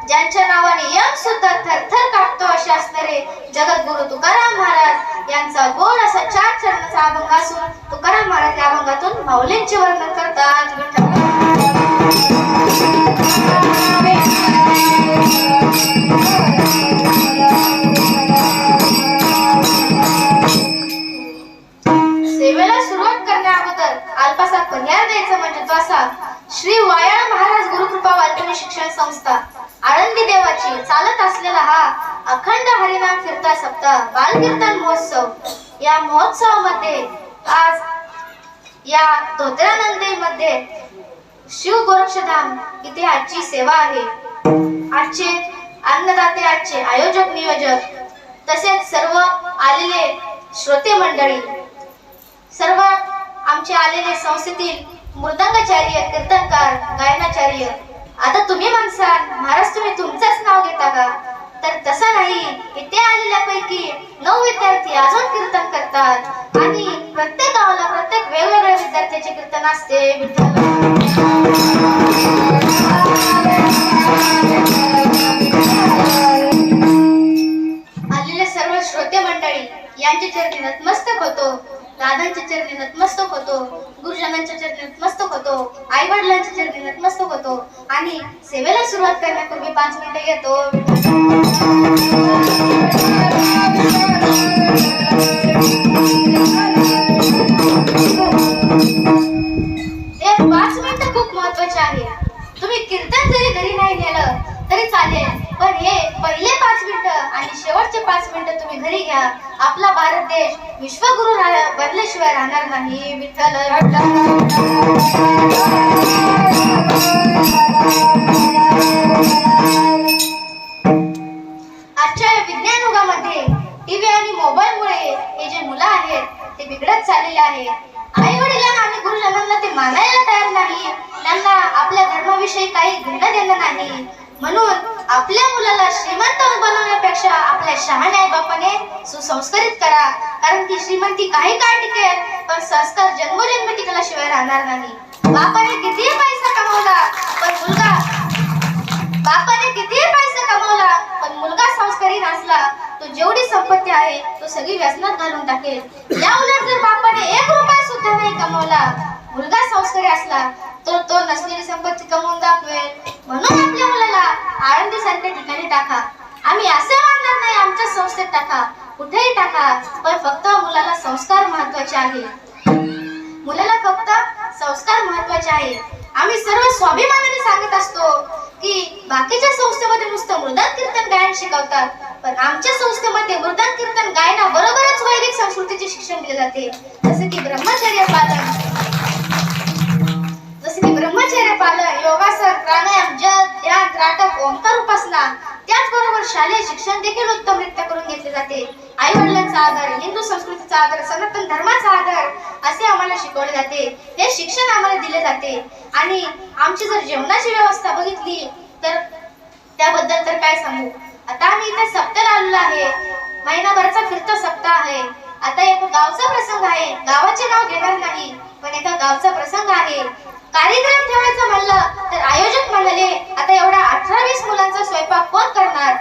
ज्यांच्या नावाने यम सुद्धा थरथर कापतो असे असणारे जगद्गुरु तुकाराम महाराज यांचा गोड असा 4 चरणाचा अभंग असून तुकाराम महाराज या अभंगातून माऊलींचे वर्णन करतात. सेवेला सुरुवात करण्या अगोदर अल्पासा पर्याय द्यायचा म्हणजे तो असा: श्री वायाळ महाराज गुरुकृपा वाल्मिकी शिक्षण संस्था आळंदी देवाची चालत असलेला हा अखंड हरिनाम फिरता सप्ताह बालकीर्तन महोत्सव, या महोत्सवामध्ये आज या धोत्र्यानंदीमध्ये शिव गोरक्षधाम इथे आजची सेवा आहे. आजचे अन्नदाते, आजचे आयोजक नियोजक, तसेच सर्व आलेले श्रोते मंडळी, सर्व आमचे आलेले संस्थेतील मृदंगाचार्य, कीर्तनकार, गायनाचार्य. आता तुम्ही म्हणसाल, महाराज तुम्ही तुमचंच नाव घेता का? तर तसं नाही. इथे आलेल्यापैकी 9 विद्यार्थी अजून कीर्तन करतात आणि प्रत्येक गावाला प्रत्येक वेगवेगळ्या विद्यार्थ्याचे कीर्तन असते. आलेले सर्व श्रोते मंडळी यांच्या चरणी नतमस्तक होतो, दादांच्या चरणी नतमस्तक होतो, गुरुजनांच्या चरणी नतमस्तक होतो, आई वडिलांच्या चरणी नतमस्तक होतो आणि सेवेला सुरुवात करण्यापूर्वी 5 मिनिटे घेतो. हे 5 मिनिटं खूप महत्वाचे आहे. तुम्ही कीर्तन जरी घरी नाही नेलं तरी चालेल, पण हे पहिले 5 मिनिटं आणि शेवटचे 5 मिनिटं तुम्ही घरी घ्या. आपला भारत देश विश्वगुरु बनल्याशिवाय राहणार नाही. विठ्ठल आजच्या विज्ञान युगामध्ये टीव्ही आणि मोबाईलमुळे हे जे मुलं आहेत ते बिघडत चाललेले आहेत. आई वडिलांना आणि गुरुजनांना ते मानायला तयार नाही. त्यांना आपल्या धर्माविषयी काही घेणं देणं नाही. म्हणून आपल्या मुलाला श्रीमंत बनवण्यापेक्षा आपल्या शहाण्या बापाने सुसंस्कारित करा, कारण ती श्रीमंती काही काळ टिकेल, पण संस्कार जन्मोजन्मी टिकल्याशिवाय राहणार नाही. बापाने कितीही पैसा कमवला पण मुलगा संस्कारी नसला, तो जेवढी संपत्ती आहे तो सगळी व्यसनात घालून टाकेल. या उलट जर बापाने 1 रुपया सुद्धा नाही कमवला, मुलगा संस्कारी असला तर तो नसलेली संपत्ती कमवून दाखवेल. म्हणून आपल्या मुलाला आळंदी सारख्या ठिकाणी टाका. आम्ही असे म्हणणार नाही आमच्या संस्थेत टाका, कुठेही टाका, पण फक्त मुलाला संस्कार महत्वाचे आहे. मुलाला फक्त संस्कार महत्वाचे आहे. आम्ही सर्व स्वाभिमानाने सांगत असतो की बाकीच्या संस्थेमध्ये नुसतं मृदंग कीर्तन गायन शिकवतात, पण आमच्या संस्थेमध्ये मृदंग कीर्तन गायनाबरोबरच वैदिक संस्कृतीचे शिक्षण दिले जाते. जसे की ब्रह्मचर्य पालन, योगासन, प्राणायाम, जप, ध्यान, त्राटक, ओंकार उपासना, त्याचबरोबर शालेय शिक्षण देखील उत्तमरित्या करून घेतले जाते. आई वडिलांचा आदर, हिंदू संस्कृतीचा आदर, सनातन धर्माचा आदर असे आम्हाला शिकवले जाते. हे शिक्षण आम्हाला दिले जाते. आणि आमची जर जेवणाची व्यवस्था बघितली तर त्याबद्दल तर काय सांगू. आता आम्ही इथे सप्ताहाला आलेलो आहे. महिनाभराचा फिरता सप्ताह आहे. आता एका गावचा प्रसंग आहे. गावाचे नाव घेणार नाही, पण एका गावचा प्रसंग आहे. कार्यक्रम ठेवायचं म्हणलं तर आयोजक म्हणाले, आता एवढ्या 18-20 मुलांचा स्वयंपाक कोण करणार?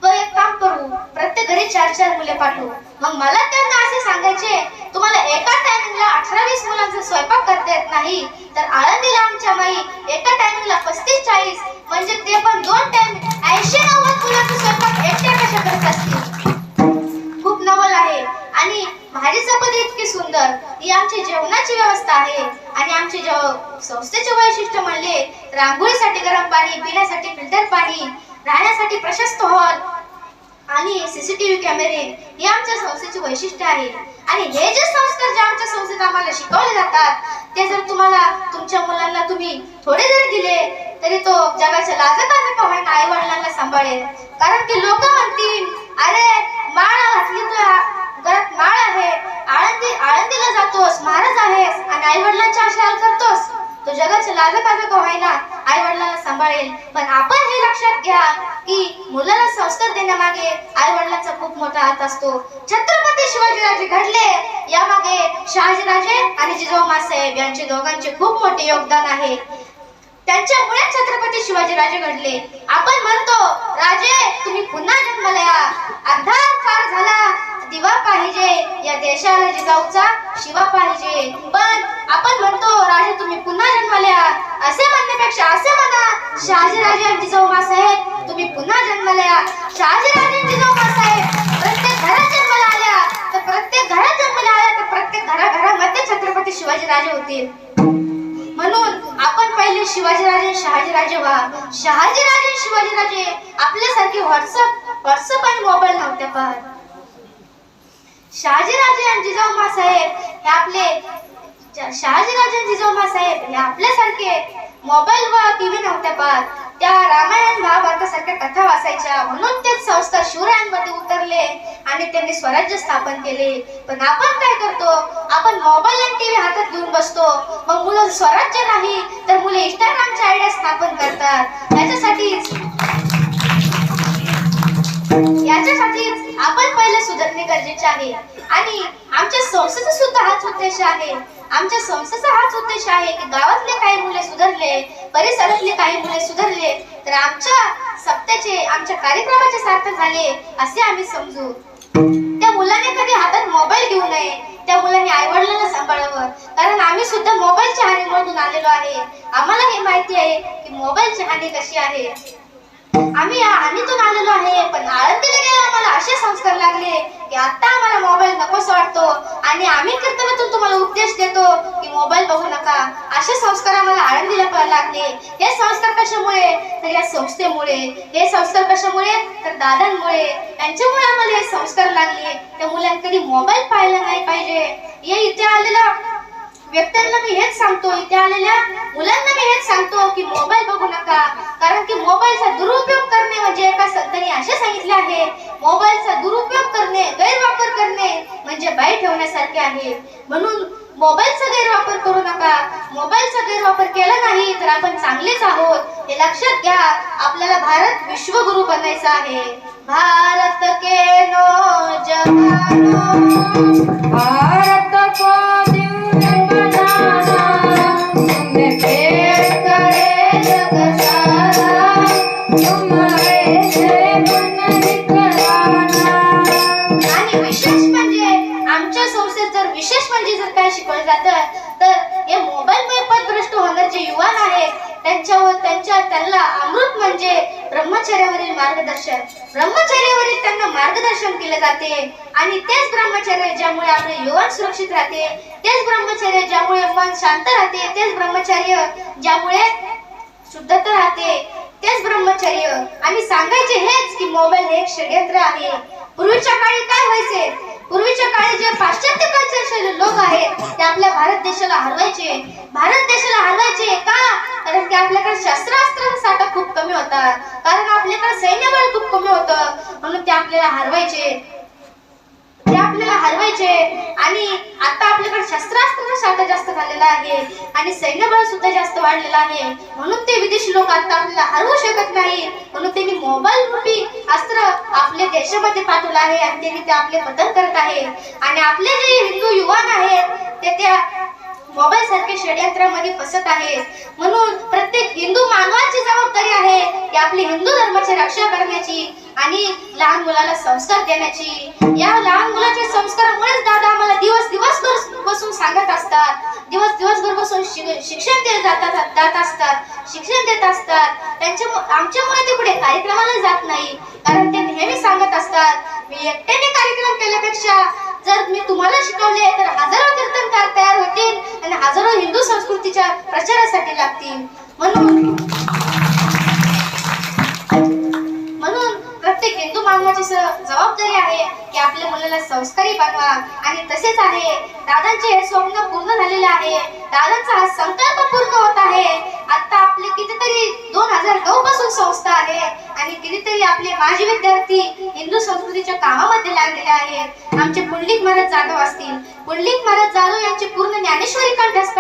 तो एक काम करू, प्रत्येक घरी 4-4 मुले पाठवू. मग मला त्यांना असे सांगायचे, तुम्हाला एका टायमिंगला 18-20 मुलांचा स्वयंपाक करता येत नाही, तर आळंदीला आमच्या माई एका टायमिंगला 35-40 म्हणजे ते पण 2 टाइम 80-90 मुलांचा स्वयंपाक एकट्या कशा करत असतील. खूप नवल आहे. आणि भाजी चपाती इतकी सुंदर, ही आमची जेवणाची व्यवस्था आहे. आणि आमचे संस्थेचे वैशिष्ट्य म्हणले, रांगोळीसाठी गरम पाणी, पिण्यासाठी फिल्टर पाणी, राहण्यासाठी प्रशस्त हॉल आणि सीसीटीव्ही कॅमेरे हे आमच्या संस्थेचे वैशिष्ट्य आहे. आणि हे जे संस्कार जे आमच्या संस्थेत आम्हाला शिकवले जातात, ते जर तुम्हाला तुमच्या मुलांना तुम्ही थोडे जर दिले तरी तो जगाच्या लाजकाचं का होईना आई वडिलांना सांभाळेल. कारण की लोक म्हणतील, अरे माळ घातली तर घरात माळ आहे, आळंदीला जातोस, महाराज आहेस आणि आई वडिलांच्या आशा करतोस, तो जगाच्या लाजकाचं का होईना आई वडिलांना सांभाळेल. पण आपण हे लक्षात घ्या की मुलाला संस्कार देण्यामागे आई वडिलांचा खूप मोठा हात असतो. छत्रपती शिवाजीराजे घडले, यामागे शहाजीराजे आणि जिजाऊ माँसाहेब यांचे दोघांचे खूप मोठे योगदान आहे. त्यांच्यामुळे छत्रपती शिवाजीराजे घडले. आपण म्हणतो राजे तुम्ही पुन्हा जन्माला या, अंधार फार झाला दिवा पाहिजे, या देशाला जिजाऊचा शिवा पाहिजे. पण आपण म्हणतो राजे तुम्ही पुन्हा जन्माला या, असे म्हणण्यापेक्षा असे म्हणा शहाजीराजे आणि जिजाऊ मासाहेब तुम्ही पुन्हा जन्माला या. शहाजीराजे आणि जिजाऊ मासाहेब प्रत्येक घरात जन्माला आल्या तर प्रत्येक घरात जन्माला आल्या तर प्रत्येक घराघरामध्ये छत्रपती शिवाजीराजे होतील. म्हणून आपण पहिले शिवाजीराजे शहाजीराजे व्हा. शहाजीराजे शिवाजीराजे आपल्यासारखे व्हॉट्सअप आणि मोबाईल नव्हते पाहत. शहाजीराजे आणि जिजाऊ मासाहेब हे आपल्यासारखे मोबाईल व टीव्ही नव्हते पाहत. त्या रामायण महाभारतासारख्या कथा वाचायच्या, म्हणून ते संस्कार शिवरायांमध्ये उतरले आणि त्यांनी स्वराज्य स्थापन केले. पण आपण काय करतो, आपण मोबाईल आणि टीव्ही हातात घेऊन बसतो. मग मुलं स्वराज्य नाही तर मुले इंस्टाग्रामच्या आयडिया स्थापन करतात. याच्यासाठीच आपण पहिले सुधारणे गरजेचे आहे. आणि आमच्या संस्थेचा सुद्धा हाच उद्देश आहे. आमच्या संस्थेचा हाच उद्देश आहे की गावातले काही मुले सुधारले, परिसरातले काही मुले सुधारले तर आमच्या सप्त्याचे आमच्या कार्यक्रमाचे सार्थक झाले असे आम्ही समजू. त्या मुलाने कधी हातात मोबाईल घेऊ नये. त्या मुलांनी आई वडिलांना सांभाळावं, कारण आम्ही सुद्धा मोबाईलच्या हानीमधून आलेलो आहे. आम्हाला हे माहिती आहे की मोबाईलची हानी कशी आहे. आम्ही या हानीतून आलेलो आहे. पण आळंदीला गेला आम्हाला असे संस्कार लागले की आता आम्हाला मोबाईल नकोस वाटतो आणि आम्ही कीर्तनातून तुम्हाला उपदेश देतो की मोबाईल बघू नका. असे संस्कार आम्हाला आळंदीला लागले. हे संस्कार कशामुळे तर या संस्थेमुळे. हे संस्कार कशामुळे तर दादांमुळे. यांच्यामुळे आम्हाला हे संस्कार लागले. त्या मुलांनी कधी मोबाईल पाहिला नाही पाहिजे. हे इथे आलेला व्यक्तींना मी हेच सांगतो, इथे आलेल्या मुलांना मी हेच सांगतो की मोबाईल बघू नका. कारण की मोबाईलचा दुरुपयोग करणे म्हणजे एका संतांनी असे सांगितले आहे, मोबाईलचा दुरुपयोग करणे, गैरवापर करणे म्हणजे बाई ठेवण्यासारखे आहे. म्हणून मोबाईलचा गैरवापर करू नका. मोबाईलचा गैरवापर केला नाही तर आपण चांगलेच आहोत हे लक्षात घ्या. आपल्याला भारत विश्वगुरु बनायचा आहे. भारत के नौजवानो भारत को जर काय शिकवलं जातं तर हे मोबाईलमुळे पथभ्रष्ट होणारे जे युवा आहेत त्यांना अमृत म्हणजे ब्रह्मचर्यावरील मार्गदर्शन. ब्रह्मचर्यावरील त्यांना मार्गदर्शन केले जाते आणि तेच ब्रह्मचर्य ज्यामुळे आपले युवन सुरक्षित राहते, तेच ब्रह्मचर्य ज्यामुळे मन शांत राहते, तेच ब्रह्मचर्य ज्यामुळे शुद्धता राहते, तेच ब्रह्मचर्य. आणि सांगायचे हेच की मोबाईल हे एक षड्यंत्र आहे. पूर्वीच्या काळी काय व्हायचे, पूर्वीच्या काळी जे पाश्चात्य कल्चरचे लोक आहेत ते आपल्या भारत देशाला हरवायचे. भारत देशाला हरवायचे का? कारण की आपल्याकडे शस्त्रास्त्रांचा साठा खूप कमी होता, कारण आपल्याकडे सैन्यबळ खूप कमी होतं, म्हणून ते आपल्याला हरवायचे. आणि आता आपल्याकडे शस्त्रास्त्रांचा साठा जास्त झालेला आहे आणि सैन्यबळ सुद्धा जास्त वाढलेला आहे, म्हणून ते विदेशी लोक आता आपल्याला हरवू शकत नाही. म्हणून त्यांनी मोबाईल रूपी अस्त्र आपल्या देशामध्ये पाठवलं आहे आणि त्यांनी ते आपले पतन करत आहे. आणि आपले जे हिंदू युवान आहेत ते त्या मोबाईल सारख्या षड्यंत्रामध्ये फसत आहेत. म्हणून प्रत्येक हिंदू मानवाची जबाबदारी आहे की आपली हिंदू धर्माची रक्षा करण्याची आणि लहान मुलाला संस्कार देण्याची. या लहान मुलाच्या संस्कारामुळेच दादा आम्हाला दिवस बसून सांगत असतात, दिवसभर बसून शिक्षण देत असतात. आमच्यामुळे ते कुठे कार्यक्रमाला जात नाही, कारण ते नेहमी सांगत असतात मी एकट्याने कार्यक्रम केल्यापेक्षा जर मी तुम्हाला शिकवले तर हजारो कीर्तनकार तयार होतील आणि हजारो हिंदू संस्कृतीच्या प्रचारासाठी लागतील. म्हणून प्रत्येक हिंदू मानवाची जबाबदारी आहे की आपल्या मुलाला संस्कारी बनवा. आणि तसेच आहे, दादांचे हे स्वप्न पूर्ण झालेले आहे, दादांचा हा संकल्प पूर्ण होत आहे. आता आपले कितीतरी 2009 पासून संस्था आहे आणि कितीतरी आपले माजी विद्यार्थी हिंदू संस्कृतीच्या कामामध्ये लागलेले आहेत. आमचे पुंडलिक महाराज जाधव असतील, पुंडलिक महाराज जाधव यांची पूर्ण ज्ञानेश्वरी कंठस्थ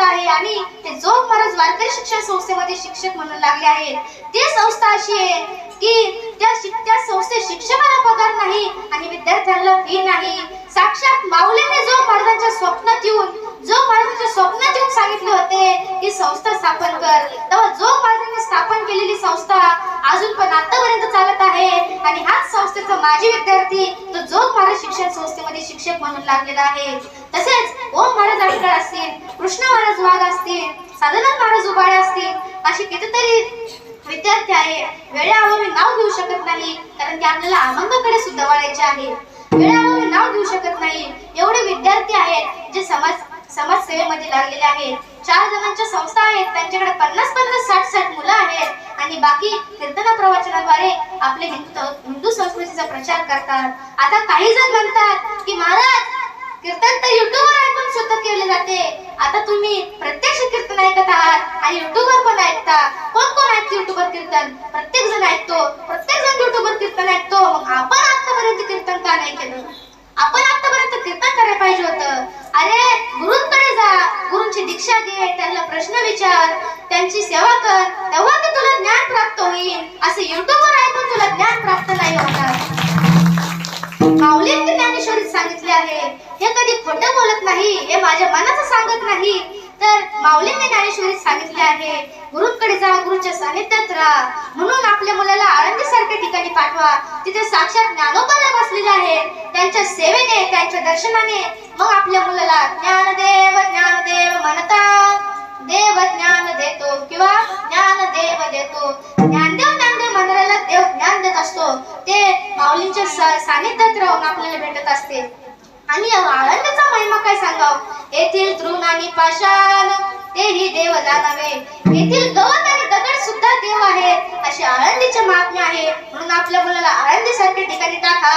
आहे आणि ते जोग महाराज वारकरी शिक्षण संस्थेमध्ये शिक्षक म्हणून लागले आहेत. ती संस्था अशी आहे की त्या संस्थेत शिक्षकाला पगार नाही आणि विद्यार्थ्यांना फी नाही. साक्षात माऊलींनी जोग महाराजांच्या स्वप्नात येऊन सांगितले होते की संस्था स्थापन कर. तेव्हा जोग महाराजांनी स्थापन केलेली संस्था अजून पण आतापर्यंत चालत आहे आणि हाच संस्थेचा माजी विद्यार्थी तो जोग महाराज शिक्षण संस्थेमध्ये शिक्षक म्हणून लागलेला आहे. तसेच ओम महाराज आटकर असतील, कृष्ण महाराज वाघ असतील, सदानंद महाराज उबाळे असतील, अशी कितीतरी विद्यार्थी आहे. वेळेअभावी नाव घेऊ शकत नाही कारण की आपल्याला अभंगाकडे सुद्धा वळायचे आहे. वेळेअभावी नाव घेऊ शकत नाही एवढे विद्यार्थी आहेत जे समाजसेवेमध्ये लागलेले आहेत. 4 जणांच्या संस्था आहेत, त्यांच्याकडे 50-50, 60-60 मुलं आहेत आणि बाकी कीर्तन प्रवचनाद्वारे आपले हिंदू संस्कृतीचा प्रचार करतात. आता काही जण म्हणतात की महाराज कीर्तन तर युट्यूबवर ऐकून सुद्धा केले जाते. आता तुम्ही प्रत्यक्ष कीर्तन ऐकत आहात आणि युट्यूबवर पण ऐकता. कोण ऐकते युट्यूबवर कीर्तन? प्रत्येक जण ऐकतो, प्रत्येक जण युट्यूबवर कीर्तन ऐकतो. मग आपण आतापर्यंत कीर्तन का नाही केलं? आपण आतापर्यंत कीर्तन करायला पाहिजे होतं. अरे गुरूंकडे जा, गुरूंची दीक्षा घे, त्यांना प्रश्न विचार, त्यांची सेवा कर, तेव्हा ते तुला ज्ञान प्राप्त होईल. असं युट्यूबवर ऐकून तुला ज्ञान प्राप्त नाही होणार. माऊलींनी ज्ञानेश्वरीत सांगितले आहे, हे कधी खोटं बोलत नाही, हे माझ्या मनाचं सांगत नाही. तर माऊलींनी ज्ञानेश्वरीत सांगितले आहे, गुरूंकडे जा, गुरूच्या सानिध्यात राहा. म्हणून आपल्या मुलाला आळंदी सारख्या ठिकाणी पाठवा, तिथे साक्षात ज्ञानोबाला बसलेले आहेत. त्यांच्या सेवेने, त्यांच्या दर्शनाने मग आपल्या मुलाला ज्ञानदेव ज्ञानदेव म्हणता देव ज्ञान देतो किंवा ज्ञानदेव देतो. ज्ञानदेव ज्ञानदेव म्हणणाऱ्याला देव ज्ञान देत असतो. ते माऊलींच्या सानिध्यात राहून आपल्याला भेटत असते. आणि आळंदीचा महिमा काय सांगाव? येथील तृण आणि पाषाण तेही देव जाणावे, येथील गवत आणि दगड सुद्धा देव आहेत, अशी आळंदीचे महात्म्य आहे. म्हणून आपल्या मुलाला आळंदी सारख्या ठिकाणी टाका.